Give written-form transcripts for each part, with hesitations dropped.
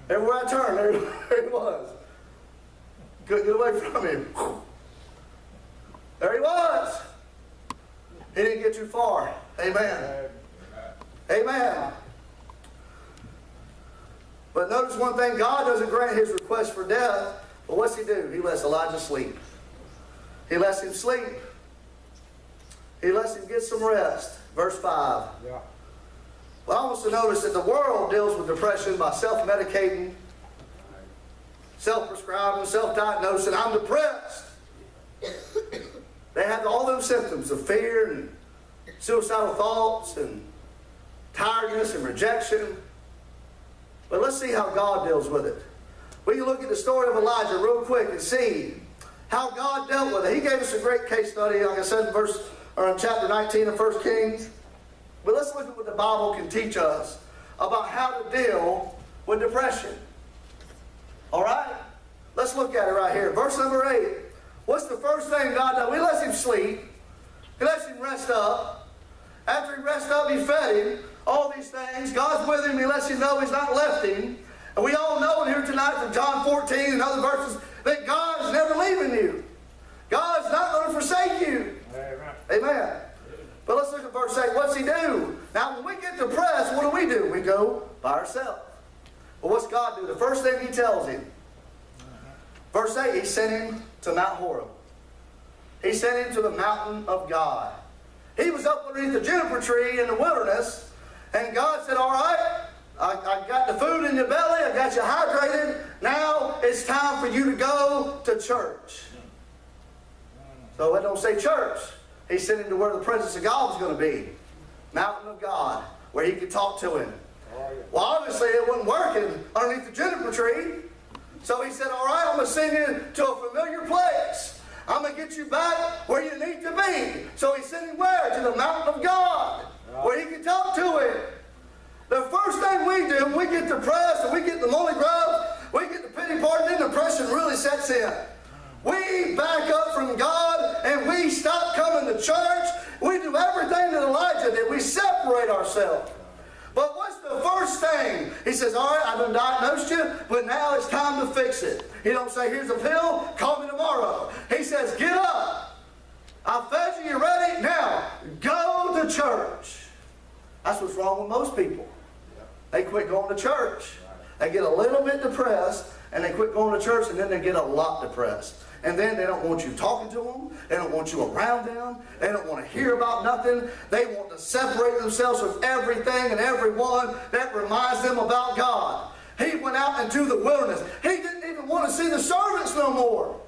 Everywhere I turned, there he was. Couldn't get away from him. There he was. He didn't get too far. Amen. Amen. But notice one thing, God doesn't grant his request for death, but what's he do? He lets Elijah sleep. He lets him sleep. He lets him get some rest. Verse 5. Yeah. Well, I want us to notice that the world deals with depression by self-medicating, self-prescribing, self-diagnosing. I'm depressed. They have all those symptoms of fear and suicidal thoughts and tiredness and rejection. But let's see how God deals with it. We can look at the story of Elijah real quick and see how God dealt with it. He gave us a great case study, like I said in chapter 19 of 1 Kings. But let's look at what the Bible can teach us about how to deal with depression. All right? Let's look at it right here. Verse number 8. What's the first thing God does? We let him sleep. He lets him rest up. After he rests up, he fed him. All these things. God's with him. He lets him know he's not left him. And we all know in here tonight from John 14 and other verses that God's never leaving you. God's not going to forsake you. Amen. Amen. But let's look at verse 8. What's he do? Now when we get depressed, what do? We go by ourselves. But what's God do? The first thing he tells him. Verse 8, he sent him to Mount Horeb. He sent him to the mountain of God. He was up underneath the juniper tree in the wilderness. And God said, all right, I got the food in your belly. I got you hydrated. Now it's time for you to go to church. So it don't say church. He sent him to where the presence of God was going to be. Mountain of God, where he could talk to him. Well, obviously it wasn't working underneath the juniper tree. So he said, all right, I'm going to send you to a familiar place. I'm going to get you back where you need to be. So he sent him where? To the mountain of God, where he could talk to him. The first thing we do when we get depressed and we get the molly grubs, we get the pity party, then depression really sets in. We back up from God and we stop coming to church. We do everything that Elijah did. We separate ourselves. But what's the first thing? He says, all right, I done diagnosed you, but now it's time to fix it. He don't say, here's a pill, call me tomorrow. He says, get up. I fed you, you ready? Now, go to church. That's what's wrong with most people. They quit going to church. They get a little bit depressed, and they quit going to church, and then they get a lot depressed. And then they don't want you talking to them. They don't want you around them. They don't want to hear about nothing. They want to separate themselves from everything and everyone that reminds them about God. He went out into the wilderness. He didn't even want to see the servants no more.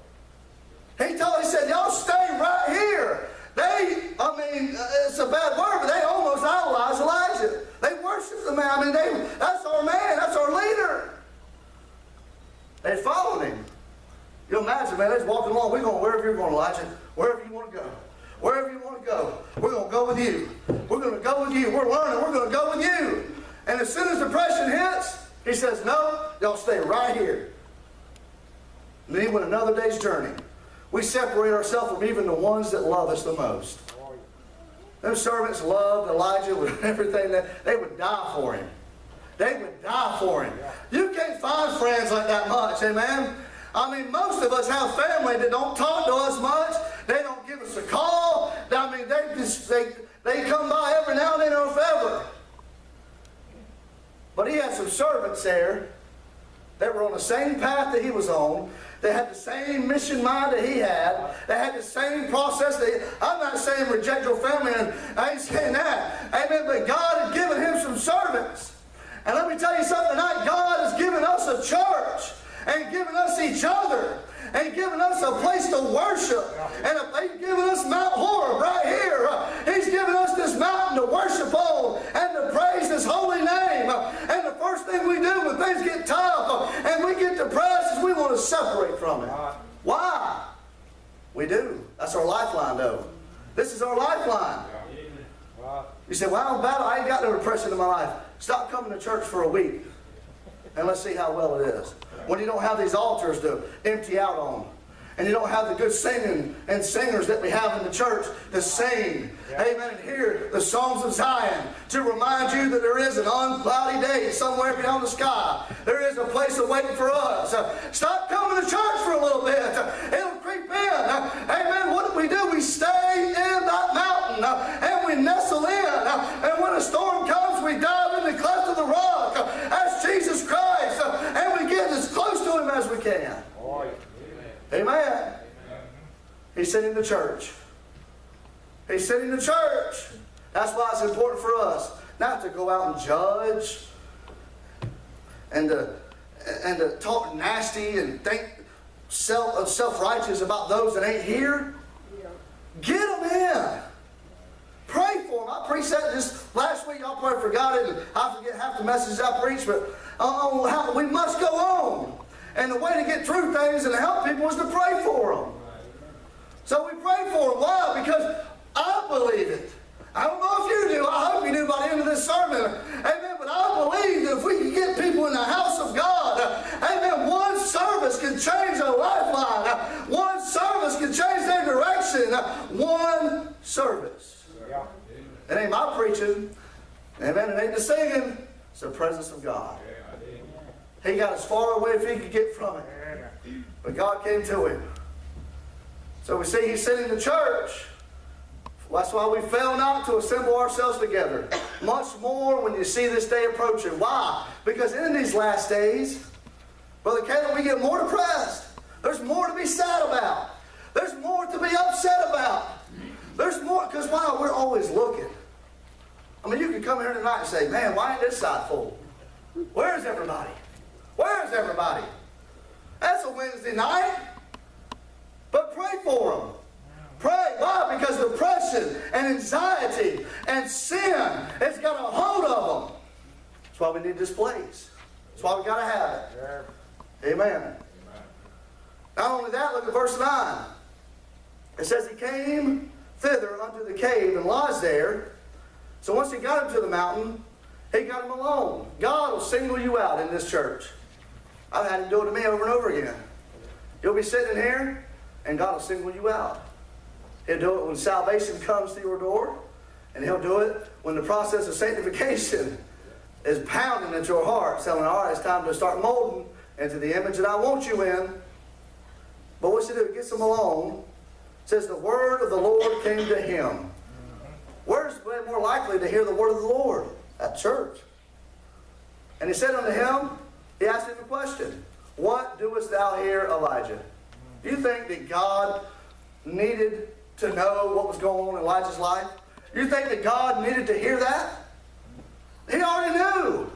He said, y'all stay right here. It's a bad word, but they almost idolized Elijah. They worshiped the man. That's our man. That's our leader. They followed him. You imagine, man, they're just walking along. We're going wherever you're going, Elijah. Wherever you want to go. Wherever you want to go. We're going to go with you. We're going to go with you. We're learning. We're going to go with you. And as soon as depression hits, he says, no, y'all stay right here. And then he went another day's journey. We separate ourselves from even the ones that love us the most. Those servants loved Elijah with everything. They would die for him. They would die for him. You can't find friends like that much, amen? Most of us have family that don't talk to us much. They don't give us a call. They come by every now and then or if ever. But he had some servants there that were on the same path that he was on. They had the same mission mind that he had. They had the same process. I'm not saying reject your family, and I ain't saying that. Amen. But God had given him some servants. And let me tell you something tonight. God has given us a church and given us each other and given us a place to worship. And He's given us Mount Horeb right here. He's given us this mountain to worship on and to praise His holy name. And the first thing we do when things get tough and we get depressed is we want to separate from it. Why? We do. That's our lifeline, though. This is our lifeline. You say, well, I ain't got no depression in my life. Stop coming to church for a week and let's see how well it is. When you don't have these altars to empty out on. and you don't have the good singing and singers that we have in the church to sing, amen, and hear the songs of Zion to remind you that there is an uncloudy day somewhere beyond the sky. There is a place awaiting for us. Stop coming to church for a little bit. It'll creep in. Amen. What do? We stay in that mountain and we nestle in. And when a storm comes, we dive in the cleft of the rock as Jesus Christ, and we get as close to Him as we can. Amen. He's sitting in the church. He's sitting in the church. That's why it's important for us not to go out and judge and to talk nasty and think self-righteous about those that ain't here. Get them in. Pray for them. I preached that just last week. Y'all probably forgot it, and I forget half the messages I preached, but we must go on. And the way to get through things and to help people is to pray for them. So we pray for them. Why? Because I believe it. I don't know if you do. I hope you do by the end of this sermon. Amen. But I believe that if we can get people in the house of God, amen, one service can change a lifeline. One service can change their direction. One service. It ain't my preaching. Amen. It ain't the singing. It's the presence of God. He got as far away as he could get from it. But God came to him. So we see he's sitting in the church. That's why we fail not to assemble ourselves together. Much more when you see this day approaching. Why? Because in these last days, Brother Caleb, we get more depressed. There's more to be sad about. There's more to be upset about. There's more, because why? We're always looking. I mean, you can come here tonight and say, man, why ain't this side full? Where's everybody? Where's everybody? That's a Wednesday night. But pray for them. Pray. Why? Because depression and anxiety and sin has got a hold of them. That's why we need this place. That's why we got to have it. Amen. Not only that, look at verse 9. It says he came thither unto the cave and lodged there. So once he got him to the mountain, he got him alone. God will single you out in this church. I've had him do it to me over and over again. You'll be sitting here, and God will single you out. He'll do it when salvation comes to your door, and He'll do it when the process of sanctification is pounding at your heart, saying, all right, it's time to start molding into the image that I want you in. But what's he do? He gets him alone. It says the word of the Lord came to him. Where's more likely to hear the word of the Lord? At church. And he said unto him, he asked him a question. What doest thou here, Elijah? Do you think that God needed to know what was going on in Elijah's life? You think that God needed to hear that? He already knew.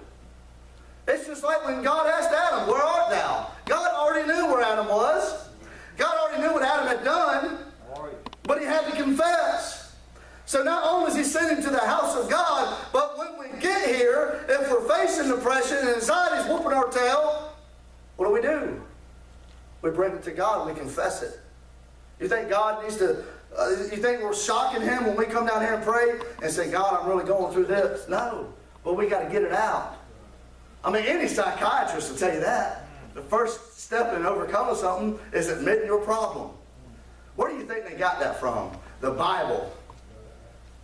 It's just like when God asked Adam, where art thou? God already knew where Adam was. God already knew what Adam had done. But he had to confess. So not only is he sent him to the house of God, but when we get here, if we're facing depression and anxiety is whooping our tail, what do? We bring it to God and we confess it. You think God needs to, you think we're shocking Him when we come down here and pray and say, God, I'm really going through this? No. But we got to get it out. I mean, any psychiatrist will tell you that. The first step in overcoming something is admitting your problem. Where do you think they got that from? The Bible.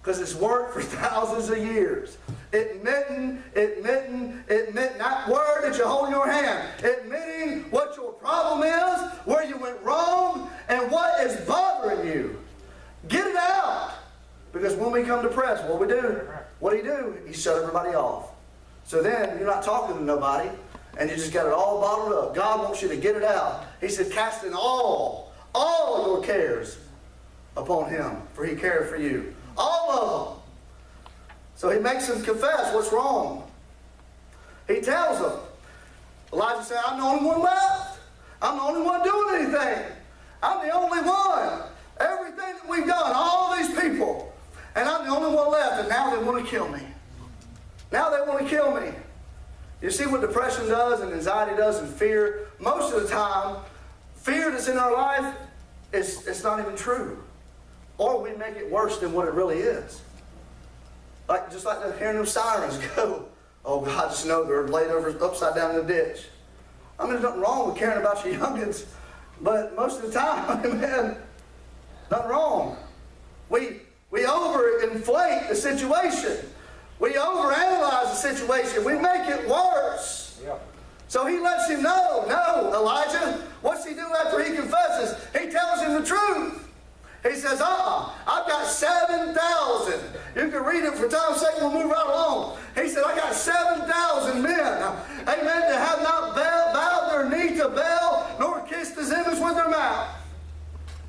Because it's worked for thousands of years. Admitting. That word that you hold in your hand. Admitting what your problem is, where you went wrong, and what is bothering you. Get it out. Because when we come to press, what do? He shut everybody off. So then you're not talking to nobody, and you just got it all bottled up. God wants you to get it out. He said, casting all your cares upon Him, for He cared for you. All of them. So he makes them confess what's wrong. He tells them. Elijah said, I'm the only one left. I'm the only one doing anything. I'm the only one. Everything that we've done, all these people. And I'm the only one left, and now they want to kill me. Now they want to kill me. You see what depression does and anxiety does and fear? Most of the time, fear that's in our life, it's not even true. Or we make it worse than what it really is. Just like hearing them sirens go. Oh, God, just know they're laid over upside down in the ditch. I mean, there's nothing wrong with caring about your youngins. But most of the time, man, nothing wrong. We overinflate the situation. We overanalyze the situation. We make it worse. Yeah. So he lets him know, no, Elijah, what's he do after he confesses? He tells him the truth. He says, I've got 7,000. You can read it for time's sake, we'll move right along. He said, I got 7,000 men, amen, that have not bowed their knee to Baal, nor kissed his image with their mouth.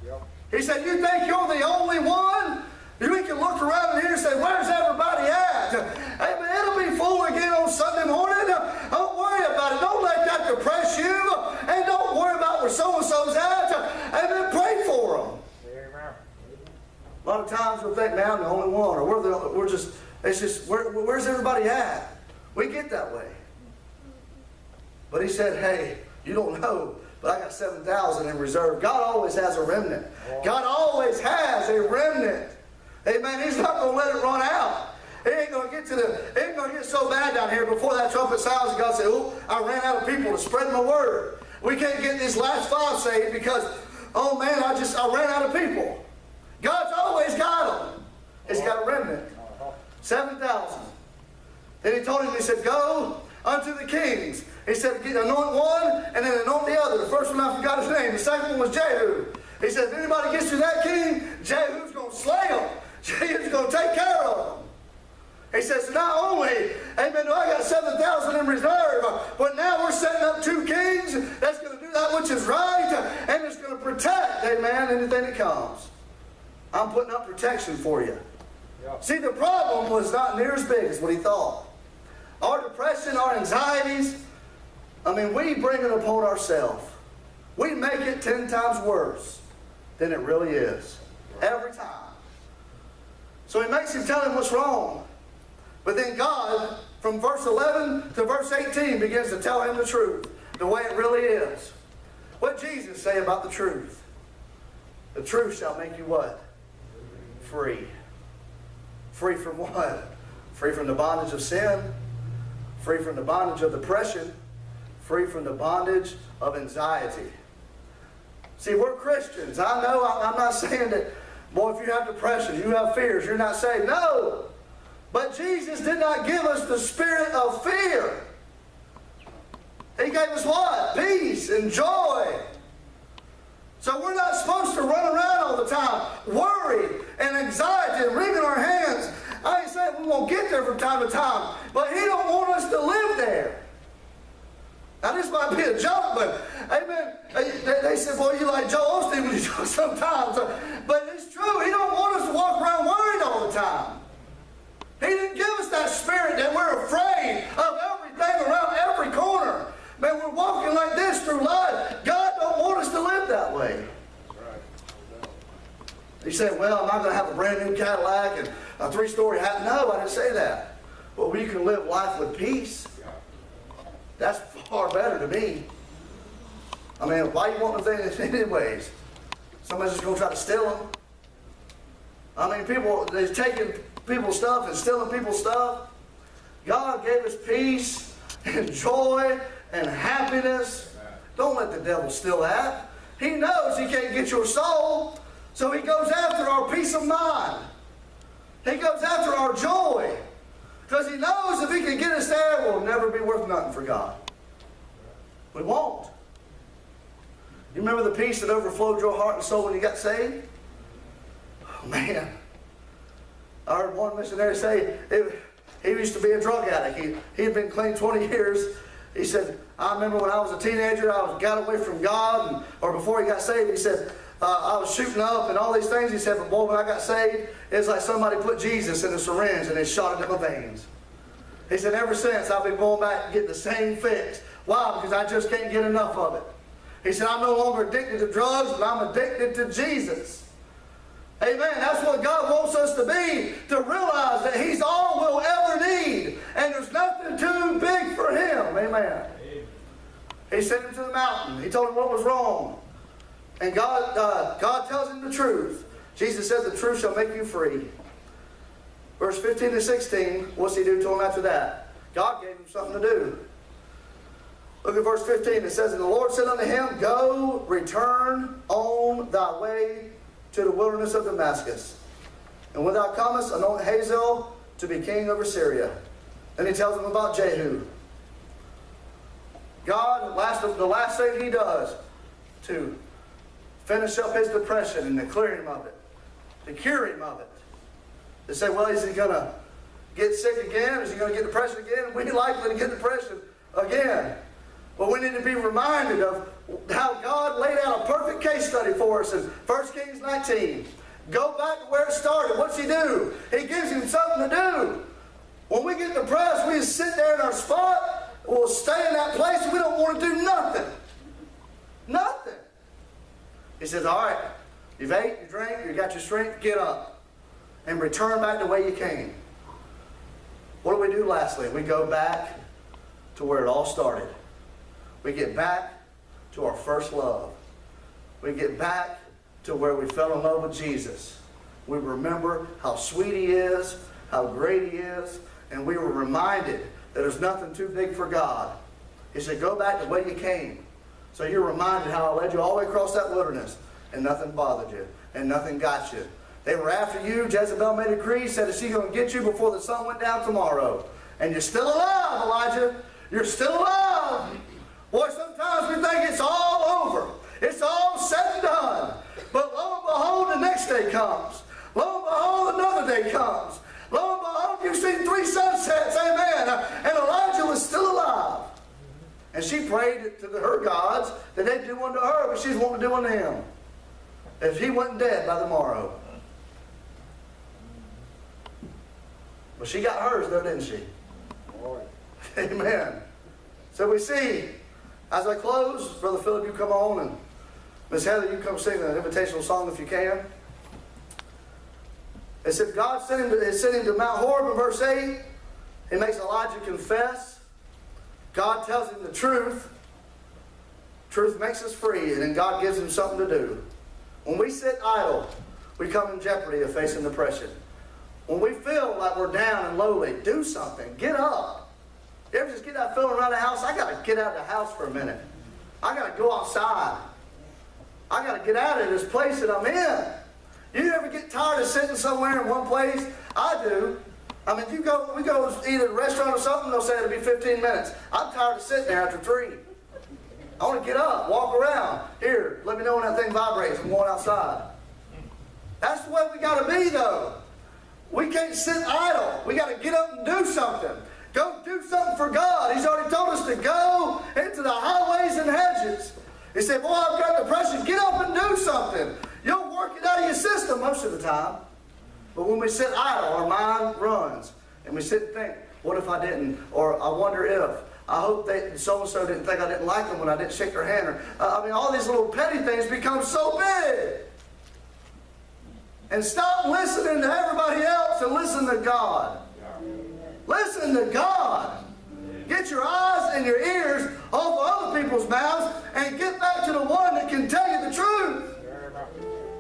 Yep. He said, you think you're the only one? We can look around here and say, where's everybody at? Amen, it'll be full again on Sunday morning. Don't worry about it. Don't let that depress you. And don't worry about where so-and-so's at. Amen, pray for them. A lot of times we'll think, man, I'm the only one, or where's everybody at? We get that way. But he said, hey, you don't know, but I got 7,000 in reserve. God always has a remnant. God always has a remnant. Amen. He's not going to let it run out. It ain't going to get so bad down here before that trumpet sounds and God says, oh, I ran out of people to spread my word. We can't get these last 5 saved because, oh man, I ran out of people. God's always got them. He's got a remnant. 7,000. Then he told him, he said, go unto the kings. He said, anoint one and then anoint the other. The first one, I forgot his name. The second one was Jehu. He said, if anybody gets to that king, Jehu's going to slay them. Jehu's going to take care of them. He says, not only, amen, do I got 7,000 in reserve, but now we're setting up 2 kings that's going to do that which is right, and it's going to protect, amen, anything that comes. I'm putting up protection for you. Yep. See, the problem was not near as big as what he thought. Our depression, our anxieties, we bring it upon ourselves. We make it 10 times worse than it really is. Every time. So he makes him tell him what's wrong. But then God, from verse 11 to verse 18, begins to tell him the truth, the way it really is. What did Jesus say about the truth? The truth shall make you what? Free. Free from what? Free from the bondage of sin. Free from the bondage of depression. Free from the bondage of anxiety. See, we're Christians. I know, I'm not saying that, boy, if you have depression, you have fears, you're not saved. No! But Jesus did not give us the spirit of fear. He gave us what? Peace and joy. So we're not supposed to run around all the time, worried and anxiety and wringing our hands. I ain't saying we won't get there from time to time, but He don't want us to live there. Now this might be a joke, but amen. They said, boy, you like Joel Osteen when he jokes sometimes. But it's true. He don't want us to walk around worried all the time. He didn't give us that spirit that we're afraid of everything around every corner. Man, we're walking like this through life. God don't want us to live that way. He said, well, I'm not going to have a brand new Cadillac and a 3-story house. No, I didn't say that. But we can live life with peace. That's far better to me. Why you want the thing anyways? Somebody's just going to try to steal them. People, they're taking people's stuff and stealing people's stuff. God gave us peace and joy and happiness. Don't let the devil steal that. He knows he can't get your soul, so he goes after our peace of mind. He goes after our joy. Because he knows if he can get us there, we'll never be worth nothing for God. We won't. You remember the peace that overflowed your heart and soul when you got saved? Oh, man. I heard one missionary say he used to be a drug addict. He had been clean 20 years. He said, I remember when I was a teenager, got away from God, or before he got saved, he said, I was shooting up and all these things. He said, but boy, when I got saved, it's like somebody put Jesus in a syringe and they shot it in my veins. He said, ever since, I've been going back and getting the same fix. Why? Because I just can't get enough of it. He said, I'm no longer addicted to drugs, but I'm addicted to Jesus. Amen. That's what God wants us to be, to realize that He's all we'll ever need, and there's nothing too big for Him. Amen. He sent him to the mountain. He told him what was wrong. And God tells him the truth. Jesus said, the truth shall make you free. Verse 15 to 16, what's He do to him after that? God gave him something to do. Look at verse 15. It says, and the Lord said unto him, go, return on thy way to the wilderness of Damascus. And when thou comest, anoint Hazael to be king over Syria. Then he tells him about Jehu. God, the last thing he does to finish up his depression and to clear him of it, to cure him of it. They say, well, is he going to get sick again? Is he going to get depression again? We're likely to get depression again. But we need to be reminded of how God laid out a perfect case study for us in 1 Kings 19. Go back to where it started. What's he do? He gives him something to do. When we get depressed, we just sit there in our spot. We'll stay in that place and we don't want to do nothing. Nothing. He says, all right, you've ate, you drank, you got your strength, get up and return back the way you came. What do we do lastly? We go back to where it all started. We get back to our first love. We get back to where we fell in love with Jesus. We remember how sweet he is, how great he is, and we were reminded that there's nothing too big for God. He said, go back the way you came. So you're reminded how I led you all the way across that wilderness, and nothing bothered you, and nothing got you. They were after you. Jezebel made a decree, said that she's going to get you before the sun went down tomorrow. And you're still alive, Elijah. You're still alive. Boy, sometimes we think it's all over. It's all said and done. But lo and behold, the next day comes. Lo and behold, another day comes. Lo and behold, you've seen 3 sunsets, amen. And Elijah was still alive. And she prayed to her gods that they'd do unto her, but she's wanting to do unto him. If he wasn't dead by the morrow. But she got hers though, didn't she? Amen. So we see, as I close, Brother Philip, you come on, and Miss Heather, you come sing an invitational song if you can. It said God sent him to Mount Horeb in verse 8. He makes Elijah confess. God tells him the truth. Truth makes us free, and then God gives him something to do. When we sit idle, we come in jeopardy of facing depression. When we feel like we're down and lowly, do something. Get up. You ever just get that feeling around the house? I got to get out of the house for a minute. I got to go outside. I got to get out of this place that I'm in. You ever get tired of sitting somewhere in one place? I do. I mean, we go either to a restaurant or something, they'll say it'll be 15 minutes. I'm tired of sitting there after 3. I want to get up, walk around. Here, let me know when that thing vibrates. I'm going outside. That's the way we got to be, though. We can't sit idle. We got to get up and do something. Go do something for God. He's already told us to go into the highways and hedges. He said, boy, I've got depression. Get up and do something. You'll work it out of your system most of the time. But when we sit idle, our mind runs. And we sit and think, what if I didn't? Or I wonder if. I hope that so-and-so didn't think I didn't like them when I didn't shake their hand. Or, all these little petty things become so big. And stop listening to everybody else and listen to God. Listen to God. Get your eyes and your ears off of other people's mouths and get back to the one that can tell you the truth.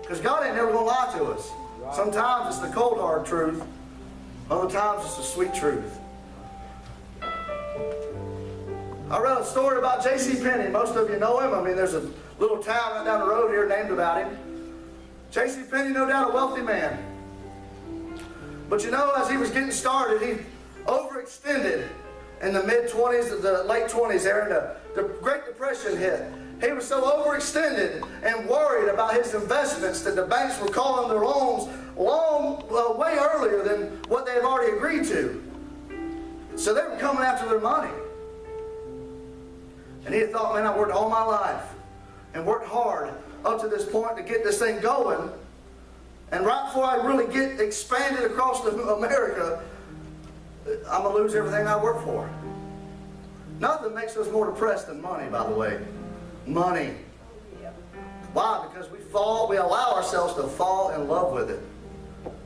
Because God ain't never going to lie to us. Sometimes it's the cold hard truth. Other times it's the sweet truth. I read a story about J.C. Penney. Most of you know him. I mean, there's a little town right down the road here named about him. J.C. Penney, no doubt a wealthy man. But you know, as he was getting started, he overextended in the mid-20s, the late 20s there, and the Great Depression hit. He was so overextended and worried about his investments that the banks were calling their loans way earlier than what they had already agreed to. So they were coming after their money. And he had thought, man, I worked all my life and worked hard up to this point to get this thing going. And right before I really get expanded across America, I'm going to lose everything I work for. Nothing makes us more depressed than money, by the way. Money. Why? Because we allow ourselves to fall in love with it.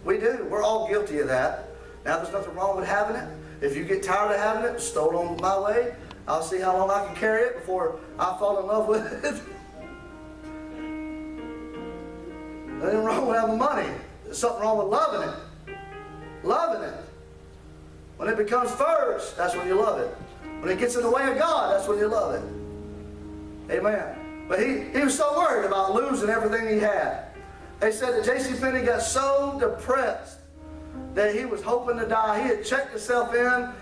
We do. We're all guilty of that. Now, there's nothing wrong with having it. If you get tired of having it, stow it on my way. I'll see how long I can carry it before I fall in love with it. Nothing wrong with having money. There's something wrong with loving it. Loving it. When it becomes first, that's when you love it. When it gets in the way of God, that's when you love it. Amen. But he was so worried about losing everything he had. They said that J.C. Penney got so depressed that he was hoping to die. He had checked himself in